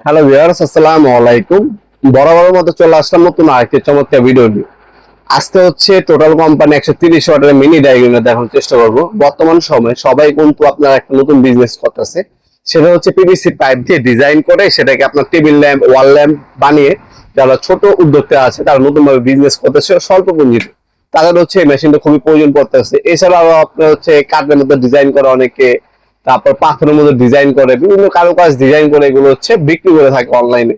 Hello viewers, আসসালামু আলাইকুম। বরাবরের মতো চলে আসলাম নতুন আরেকটি চমৎকার ভিডিও নিয়ে। আজকে হচ্ছে টোটাল কোম্পানি 130 ওয়াটের মিনি ডায়াগ্রাম দেখানোর চেষ্টা করব। বর্তমান সময়ে সবাই কিন্তু আপনার একটা নতুন বিজনেস করতেছে, সেটা হচ্ছে পিভিসি পাইপ দিয়ে ডিজাইন করে সেটাকে আপনার টেবিল ল্যাম্প, ওয়াল ল্যাম্প বানিয়ে যারা ছোট উদ্যোক্তা আছে তারা নতুনভাবে বিজনেস করতেছে স্বল্প পুঁজিতে, তাদের হচ্ছে এই মেশিনটা খুবই প্রয়োজন পড়তেছে। এছাড়াও আপনার হচ্ছে কাঠের মধ্যে ডিজাইন করে অনেকে, তারপর পাথরের মধ্যে ডিজাইন করে, বিভিন্ন কারুকাজ ডিজাইন করে এগুলো হচ্ছে বিক্রি করে থাকে অনলাইনে।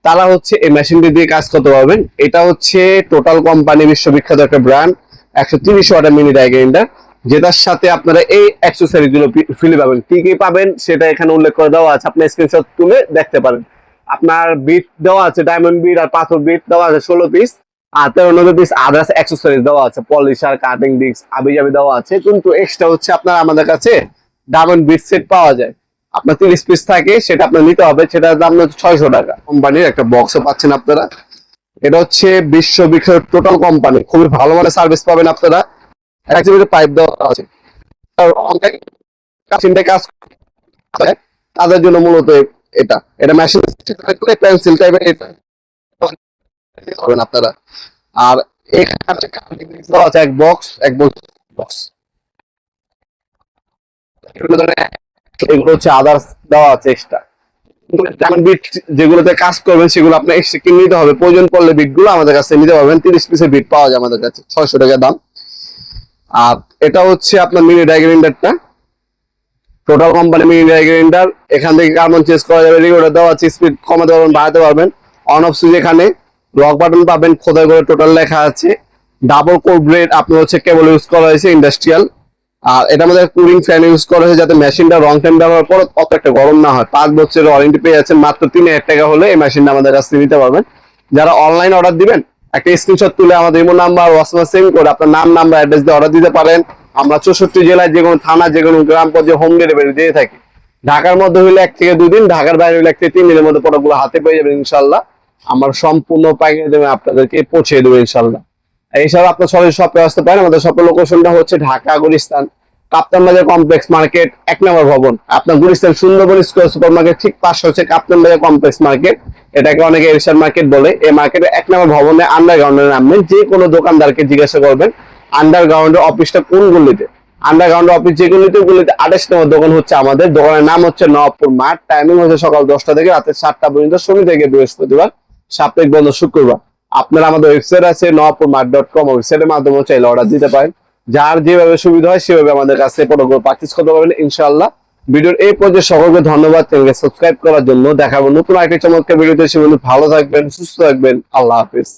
তারা হচ্ছে এই মেশিনটি দিয়ে কাজ করতে পারবেন। এটা হচ্ছে টোটাল কোম্পানি বিশ্ববিখ্যাত একটা ব্র্যান্ড, 130 ওয়াটের মিনি ডাই গ্রাইন্ডার, যেটার সাথে আপনারা এই অ্যাক্সেসরিজ গুলো ফ্রি পাবেন। কি কি পাবেন সেটা এখানে উল্লেখ করে দেওয়া আছে, আপনি স্ক্রিনশট তুলে দেখতে পারেন। আপনার বিট দেওয়া আছে, ডায়মন্ড বিট আর পাথর বিট দেওয়া আছে 16 পিস, আর 93 পিস আদার্স অ্যাক্সেসরিজ দেওয়া আছে, পলিশার, কাটিং ডিস্ক, আবিজাবি দেওয়া আছে। কিন্তু এক্সট্রা হচ্ছে আপনার আমাদের কাছে ডায়মন্ড বিট সেট পাওয়া যায়। আপনার 30 পিস থাকে, সেটা আপনার নিতে হবে, সেটার দাম হচ্ছে 600 টাকা। কোম্পানির একটা বক্সও পাচ্ছেন আপনারা। এটা হচ্ছে বিশ্ববিখ্যাত টোটাল কোম্পানি, খুবই ভালো মানের সার্ভিস পাবেন আপনারা। পাইপ দেওয়া আছে, কাজ করে তাদের জন্য মূলত এটা এটা মেশিন পেন্সিল টাইপের এটা করবেন আপনারা। আর এখানে দেওয়া আছে এক বক্স বক্স, এগুলো হচ্ছে আদার্স দেওয়া আছে এক্সট্রা। বিট যেগুলোতে কাজ করবেন সেগুলো আপনার এক্সট্রা কিনে নিতে হবে। প্রয়োজন পড়লে বিট গুলো আমাদের কাছে নিতে পারবেন। 30 পিসের বিট পাওয়া যায় আমাদের কাছে, 600 টাকা দাম। আর এটা হচ্ছে আপনার mini die গ্রাইন্ডারটা, total company mini die grinder. এখান থেকে কার্বন চেঞ্জ করা যাবে, রেগুলেটর দেওয়া আছে, স্পিড কমাতে পারবেন, বাড়াতে পারবেন। অন অফ সুইচ এখানে লক বাটন পাবেন, খোদাই করে টোটাল লেখা আছে। ডাবল কোর ব্লেড আপনার হচ্ছে কেবল ইউজ করা হয়েছে ইন্ডাস্ট্রিয়াল। আর এটার মধ্যে কুলিং ফ্যান ইউজ করা হয়েছে যাতে মেশিনটা লং টাইম ব্যবহার করে অত একটা গরম না হয়। 5 বছরের ওয়ারেন্টি পেয়ে যাচ্ছেন মাত্র 3000 টাকা হলে এই মেশিনটা আমাদের কাছে নিতে পারবেন। যারা অনলাইন অর্ডার দিবেন, একটা স্ক্রিনশট তুলে আমাদের ইমো নাম্বার, হোয়াটসঅ্যাপ সেন্ড করে আপনার নাম, নাম্বার, অ্যাড্রেস দিয়ে অর্ডার দিতে পারেন। আমরা 64 জেলায় যে কোনো থানা, যে কোনো গ্রাম পর্যায়ে হোম ডেলিভারি দিয়ে থাকি। ঢাকার মধ্যে হলে 1 থেকে 2 দিন, ঢাকার বাইরে হলে 1 থেকে 3 দিনের মধ্যে প্রোডাক্টগুলো হাতে পেয়ে যাবেন ইনশাল্লাহ। আমার সম্পূর্ণ পাইকারি দামে আপনাদেরকে পৌঁছে দেবো ইনশাল্লাহ। এছাড়া আপনার সরাসরি শপে আসতে পারেন। আমাদের শপের লোকেশনটা হচ্ছে ঢাকা গুলিস্তান কাপ্তান বাজার কমপ্লেক্স মার্কেট, 1 নম্বর ভবন। আপনার Gulistan Sundarban square super market ঠিক পাশে হচ্ছে কাপ্তান বাজার কমপ্লেক্স মার্কেট, এটাকে অনেকে এরশাদ মার্কেট বলে। এই মার্কেটে 1 নম্বর ভবনে আন্ডারগ্রাউন্ডে নামবেন। যে কোনো দোকানদারকে জিজ্ঞাসা করবেন আন্ডারগ্রাউন্ডের অফিসটা কোন গলিতে। আন্ডারগ্রাউন্ড অফিস যে গলিতে, 28 নম্বর দোকান হচ্ছে আমাদের। দোকানের নাম হচ্ছে নবাবপুর মাঠ। টাইমিং হচ্ছে সকাল 10টা থেকে রাতে 7টা পর্যন্ত, শনি থেকে বৃহস্পতিবার, সাপ্তাহিক বন্ধ শুক্রবার। আপনারা আমাদের ওয়েবসাইট আছে nawapurmat.com, ওয়েবসাইটের মাধ্যমে চাইলে অর্ডার দিতে পারেন। যার যেভাবে সুবিধা হয় সেভাবে আমাদের কাছ থেকে প্রোডাক্টগুলো পারচেজ করতে পারবেন ইনশাআল্লাহ। ভিডিওর এই পর্যায়ে সকলকে ধন্যবাদ চ্যানেলকে সাবস্ক্রাইব করার জন্য। দেখাবো নতুন আরেকটি চমৎকার ভিডিওতে। সে ভালো থাকবেন, সুস্থ থাকবেন। আল্লাহ হাফেজ।